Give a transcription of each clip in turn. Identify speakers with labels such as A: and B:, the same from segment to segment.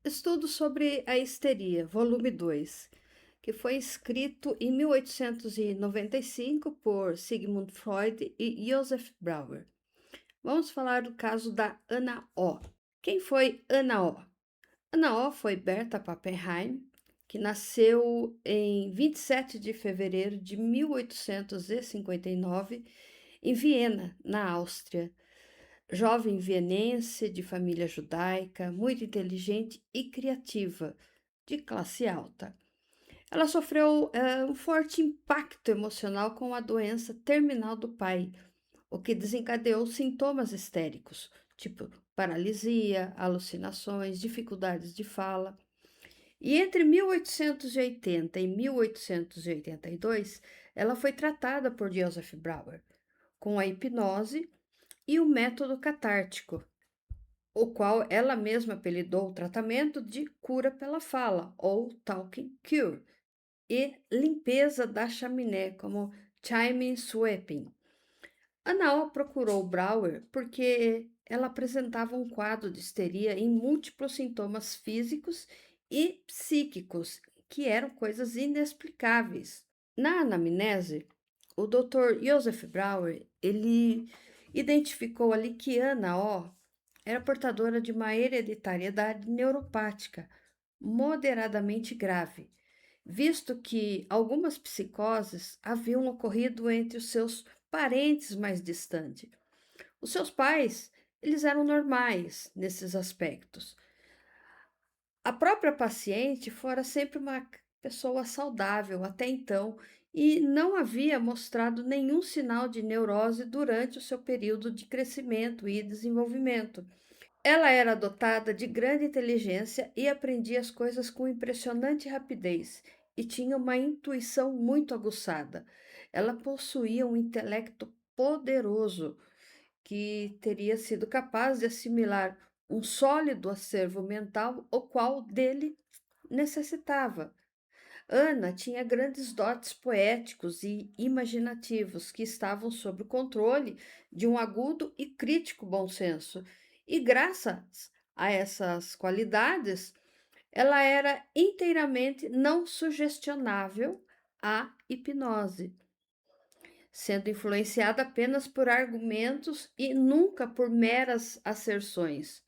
A: Estudo sobre a histeria, volume 2, que foi escrito em 1895 por Sigmund Freud e Joseph Brauer. Vamos falar do caso da Ana O. Quem foi Ana O? Ana O foi Berta Pappenheim, que nasceu em 27 de fevereiro de 1859 em Viena, na Áustria. Jovem vienense de família judaica, muito inteligente e criativa, de classe alta. Ela sofreu um forte impacto emocional com a doença terminal do pai, o que desencadeou sintomas histéricos, tipo paralisia, alucinações, dificuldades de fala. E entre 1880 e 1882, ela foi tratada por Joseph Brauer com a hipnose e o método catártico, o qual ela mesma apelidou o tratamento de cura pela fala, ou talking cure, e limpeza da chaminé, como chimney sweeping. Anaó procurou Brauer porque ela apresentava um quadro de histeria em múltiplos sintomas físicos e psíquicos, que eram coisas inexplicáveis. Na anamnese, o Dr. Joseph Brauer, ele identificou ali que Ana O era portadora de uma hereditariedade neuropática moderadamente grave, visto que algumas psicoses haviam ocorrido entre os seus parentes mais distantes. Os seus pais, eles eram normais nesses aspectos. A própria paciente fora sempre uma pessoa saudável até então e não havia mostrado nenhum sinal de neurose durante o seu período de crescimento e desenvolvimento. Ela era dotada de grande inteligência e aprendia as coisas com impressionante rapidez e tinha uma intuição muito aguçada. Ela possuía um intelecto poderoso que teria sido capaz de assimilar um sólido acervo mental, o qual dele necessitava. Ana tinha grandes dotes poéticos e imaginativos que estavam sob o controle de um agudo e crítico bom senso. E graças a essas qualidades, ela era inteiramente não sugestionável à hipnose, sendo influenciada apenas por argumentos e nunca por meras asserções.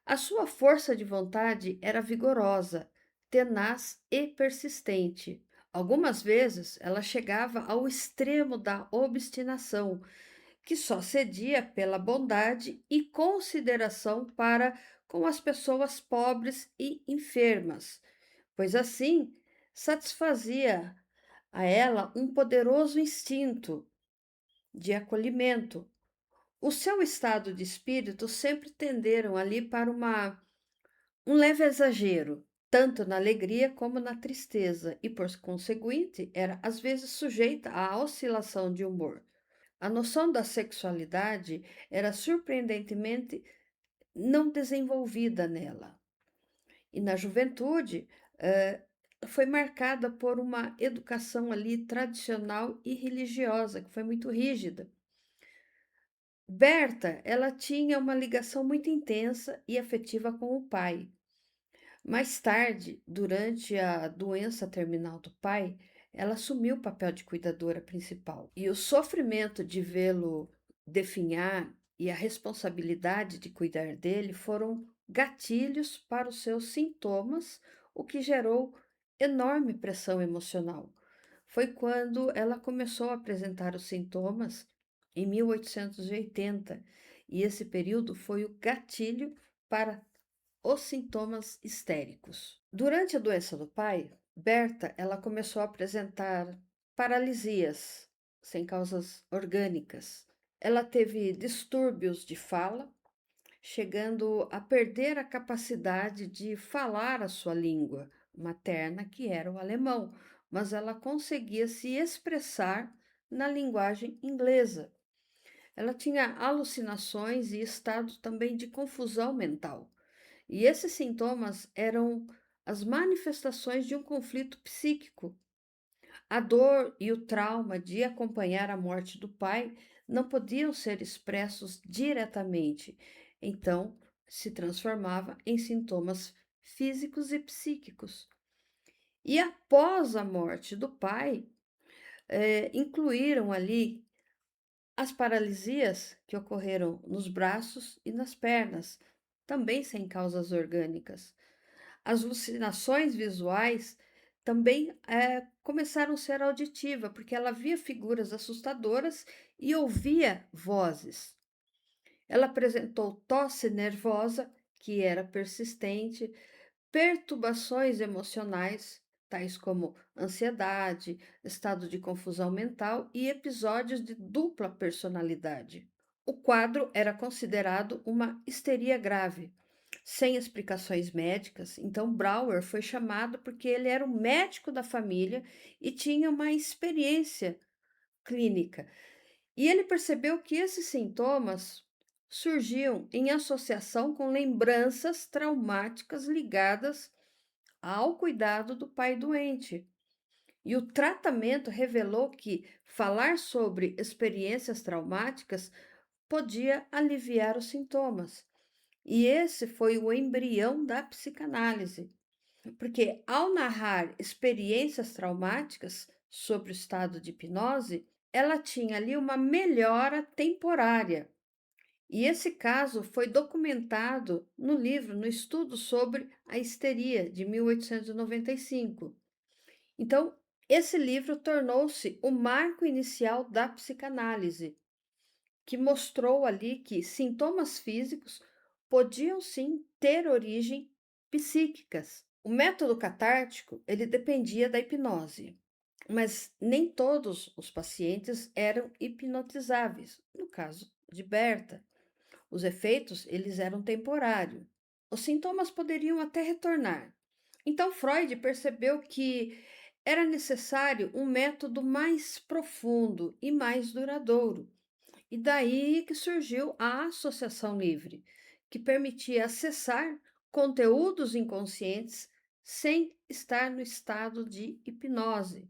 A: A sua força de vontade era vigorosa, tenaz e persistente. Algumas vezes ela chegava ao extremo da obstinação, que só cedia pela bondade e consideração para com as pessoas pobres e enfermas, pois assim satisfazia a ela um poderoso instinto de acolhimento. O seu estado de espírito sempre tenderam ali para um leve exagero, tanto na alegria como na tristeza, e por conseguinte era às vezes sujeita à oscilação de humor. A noção da sexualidade era surpreendentemente não desenvolvida nela. E na juventude, foi marcada por uma educação ali tradicional e religiosa, que foi muito rígida. Berta, ela tinha uma ligação muito intensa e afetiva com o pai. Mais tarde, durante a doença terminal do pai, ela assumiu o papel de cuidadora principal. E o sofrimento de vê-lo definhar e a responsabilidade de cuidar dele foram gatilhos para os seus sintomas, o que gerou enorme pressão emocional. Foi quando ela começou a apresentar os sintomas em 1880, e esse período foi o gatilho para os sintomas histéricos. Durante a doença do pai, Berta, ela começou a apresentar paralisias sem causas orgânicas. Ela teve distúrbios de fala, chegando a perder a capacidade de falar a sua língua materna, que era o alemão, mas ela conseguia se expressar na linguagem inglesa. Ela tinha alucinações e estado também de confusão mental. E esses sintomas eram as manifestações de um conflito psíquico. A dor e o trauma de acompanhar a morte do pai não podiam ser expressos diretamente, então se transformava em sintomas físicos e psíquicos. E após a morte do pai, incluíram ali as paralisias que ocorreram nos braços e nas pernas, também sem causas orgânicas. As alucinações visuais também começaram a ser auditiva, porque ela via figuras assustadoras e ouvia vozes. Ela apresentou tosse nervosa, que era persistente, perturbações emocionais, tais como ansiedade, estado de confusão mental e episódios de dupla personalidade. O quadro era considerado uma histeria grave, sem explicações médicas, então Brouwer foi chamado porque ele era o médico da família e tinha uma experiência clínica. E ele percebeu que esses sintomas surgiam em associação com lembranças traumáticas ligadas ao cuidado do pai doente. E o tratamento revelou que falar sobre experiências traumáticas podia aliviar os sintomas. E esse foi o embrião da psicanálise, porque ao narrar experiências traumáticas sobre o estado de hipnose, ela tinha ali uma melhora temporária. E esse caso foi documentado no livro, no estudo sobre a histeria, de 1895. Então, esse livro tornou-se o marco inicial da psicanálise, que mostrou ali que sintomas físicos podiam sim ter origem psíquicas. O método catártico, ele dependia da hipnose, mas nem todos os pacientes eram hipnotizáveis. No caso de Berta, os efeitos, eles eram temporários. Os sintomas poderiam até retornar. Então Freud percebeu que era necessário um método mais profundo e mais duradouro. E daí que surgiu a associação livre, que permitia acessar conteúdos inconscientes sem estar no estado de hipnose.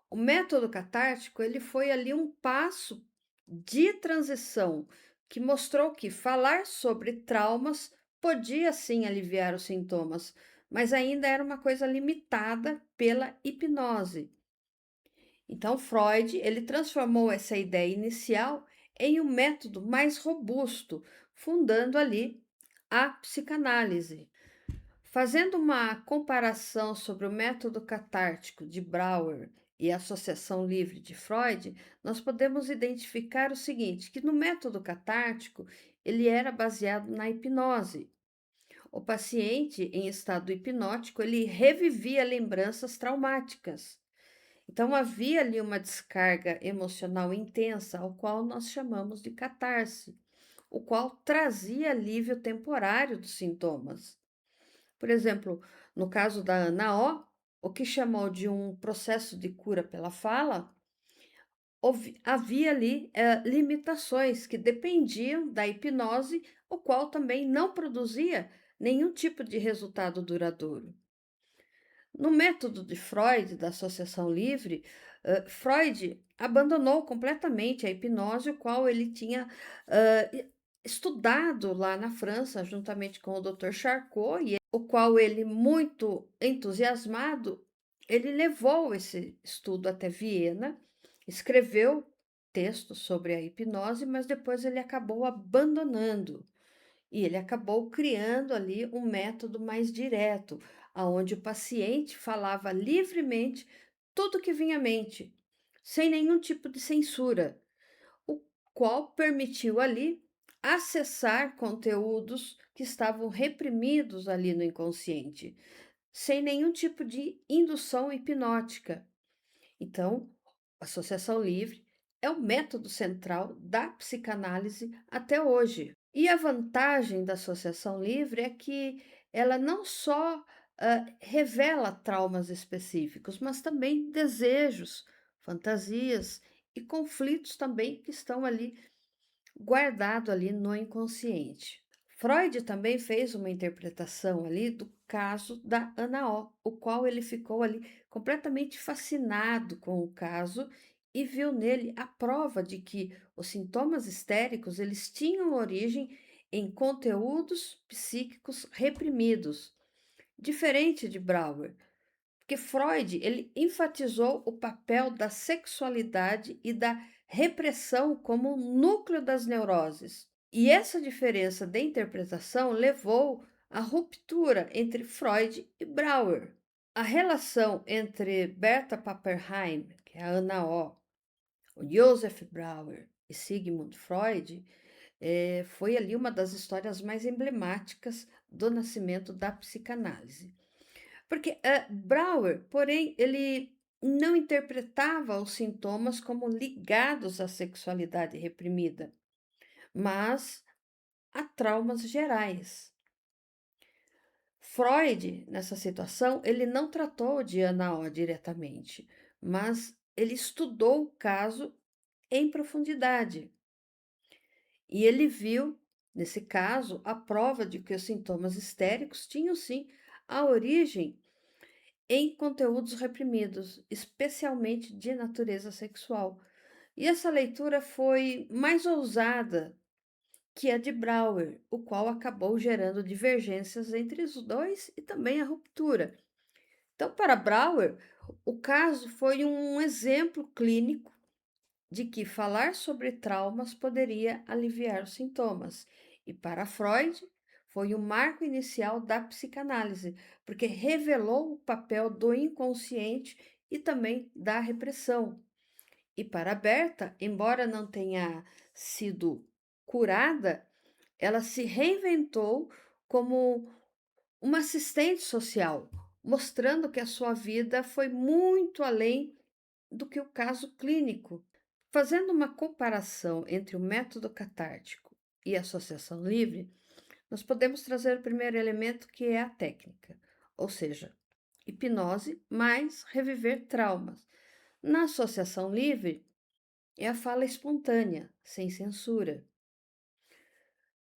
A: O método catártico, ele foi ali um passo de transição que mostrou que falar sobre traumas podia sim aliviar os sintomas, mas ainda era uma coisa limitada pela hipnose. Então Freud, ele transformou essa ideia inicial em um método mais robusto, fundando ali a psicanálise. Fazendo uma comparação sobre o método catártico de Brouwer e a associação livre de Freud, nós podemos identificar o seguinte, que no método catártico, ele era baseado na hipnose. O paciente em estado hipnótico, ele revivia lembranças traumáticas. Então havia ali uma descarga emocional intensa, ao qual nós chamamos de catarse, o qual trazia alívio temporário dos sintomas. Por exemplo, no caso da Ana O que chamou de um processo de cura pela fala, havia ali limitações que dependiam da hipnose, o qual também não produzia nenhum tipo de resultado duradouro. No método de Freud, da associação livre, Freud abandonou completamente a hipnose, o qual ele tinha estudado lá na França, juntamente com o Dr. Charcot, o qual ele, muito entusiasmado, ele levou esse estudo até Viena, escreveu textos sobre a hipnose, mas depois ele acabou abandonando. E ele acabou criando ali um método mais direto, aonde o paciente falava livremente tudo que vinha à mente, sem nenhum tipo de censura, o qual permitiu ali acessar conteúdos que estavam reprimidos ali no inconsciente, sem nenhum tipo de indução hipnótica. Então, a associação livre é o método central da psicanálise até hoje. E a vantagem da associação livre é que ela não só revela traumas específicos, mas também desejos, fantasias e conflitos também que estão ali guardados ali no inconsciente. Freud também fez uma interpretação ali do caso da Ana o qual ele ficou ali completamente fascinado com o caso e viu nele a prova de que os sintomas histéricos eles tinham origem em conteúdos psíquicos reprimidos. diferente de Brauer, porque Freud ele enfatizou o papel da sexualidade e da repressão como núcleo das neuroses. E essa diferença de interpretação levou à ruptura entre Freud e Brauer. A relação entre Berta Pappenheim, que é a Ana O, o Joseph Brauer e Sigmund Freud, foi ali uma das histórias mais emblemáticas do nascimento da psicanálise. Porque Brauer, porém, ele não interpretava os sintomas como ligados à sexualidade reprimida, mas a traumas gerais. Freud, nessa situação, ele não tratou de Ana O diretamente, mas ele estudou o caso em profundidade. E ele viu, nesse caso, a prova de que os sintomas histéricos tinham sim a origem em conteúdos reprimidos, especialmente de natureza sexual. E essa leitura foi mais ousada que a de Brauer, o qual acabou gerando divergências entre os dois e também a ruptura. Então, para Brauer, o caso foi um exemplo clínico de que falar sobre traumas poderia aliviar os sintomas. E para Freud, foi o marco inicial da psicanálise, porque revelou o papel do inconsciente e também da repressão. E para Berta, embora não tenha sido curada, ela se reinventou como uma assistente social, mostrando que a sua vida foi muito além do que o caso clínico. Fazendo uma comparação entre o método catártico e a associação livre, nós podemos trazer o primeiro elemento, que é a técnica, ou seja, hipnose mais reviver traumas. Na associação livre, é a fala espontânea, sem censura.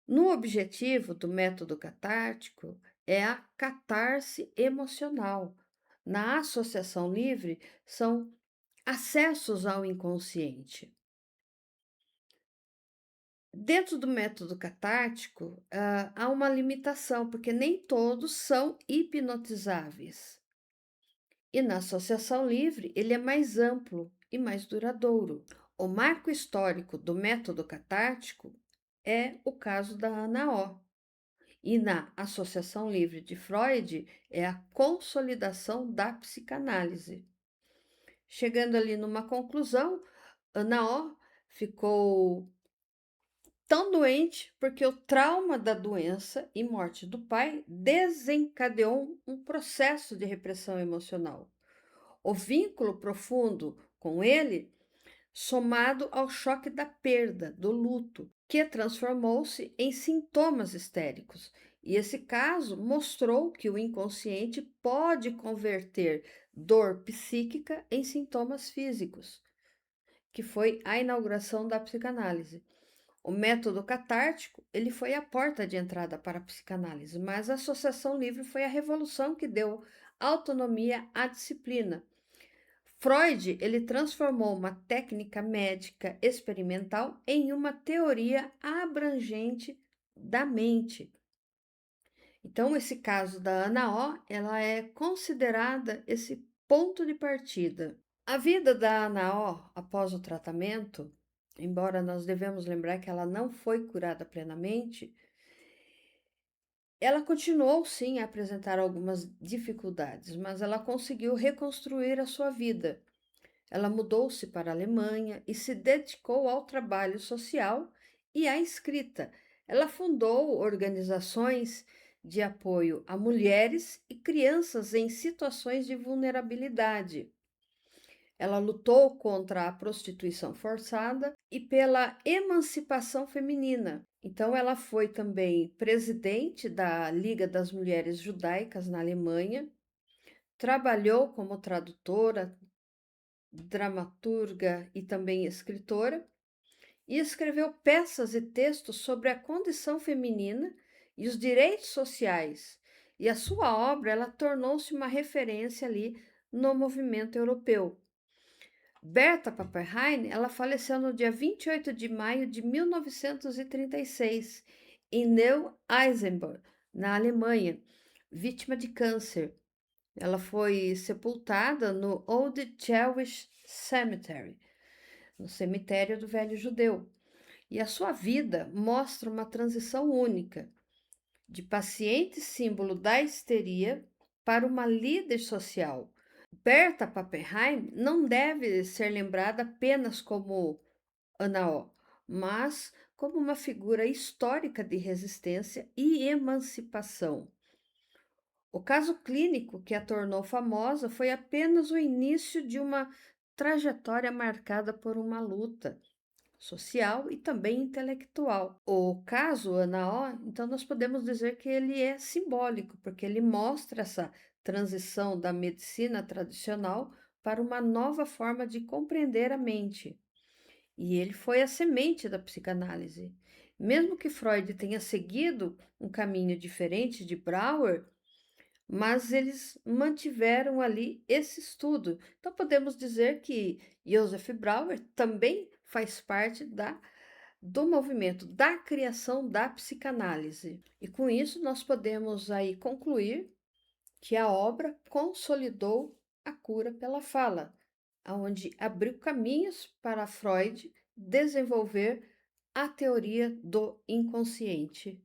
A: No objetivo do método catártico, é a catarse emocional. Na associação livre, são acessos ao inconsciente. Dentro do método catártico, há uma limitação, porque nem todos são hipnotizáveis. E na associação livre, ele é mais amplo e mais duradouro. O marco histórico do método catártico é o caso da Ana O. E na associação livre de Freud, é a consolidação da psicanálise. Chegando ali numa conclusão, Ana O ficou tão doente porque o trauma da doença e morte do pai desencadeou um processo de repressão emocional. O vínculo profundo com ele, somado ao choque da perda, do luto, que transformou-se em sintomas histéricos. E esse caso mostrou que o inconsciente pode converter dor psíquica em sintomas físicos, que foi a inauguração da psicanálise. O método catártico, ele foi a porta de entrada para a psicanálise, mas a associação livre foi a revolução que deu autonomia à disciplina. Freud, ele transformou uma técnica médica experimental em uma teoria abrangente da mente. Então, esse caso da Ana O, ela é considerada esse ponto de partida. A vida da Ana O após o tratamento, embora nós devemos lembrar que ela não foi curada plenamente, ela continuou sim a apresentar algumas dificuldades, mas ela conseguiu reconstruir a sua vida. Ela mudou-se para a Alemanha e se dedicou ao trabalho social e à escrita. Ela fundou organizações de apoio a mulheres e crianças em situações de vulnerabilidade. Ela lutou contra a prostituição forçada e pela emancipação feminina. Então, ela foi também presidente da Liga das Mulheres Judaicas na Alemanha, trabalhou como tradutora, dramaturga e também escritora, e escreveu peças e textos sobre a condição feminina e os direitos sociais. E a sua obra, ela tornou-se uma referência ali no movimento europeu. Berta Pappenheim, ela faleceu no dia 28 de maio de 1936, em Neu-Isenburg, na Alemanha, vítima de câncer. Ela foi sepultada no Old Jewish Cemetery, no cemitério do Velho Judeu. E a sua vida mostra uma transição única, de paciente símbolo da histeria para uma líder social. Berta Pappenheim não deve ser lembrada apenas como Ana O, mas como uma figura histórica de resistência e emancipação. O caso clínico que a tornou famosa foi apenas o início de uma trajetória marcada por uma luta social e também intelectual. O caso Ana O, então nós podemos dizer que ele é simbólico, porque ele mostra essa transição da medicina tradicional para uma nova forma de compreender a mente. E ele foi a semente da psicanálise. Mesmo que Freud tenha seguido um caminho diferente de Brauer, mas eles mantiveram ali esse estudo. Então podemos dizer que Joseph Brauer também faz parte do movimento da criação da psicanálise. E com isso nós podemos aí concluir que a obra consolidou a cura pela fala, aonde abriu caminhos para Freud desenvolver a teoria do inconsciente.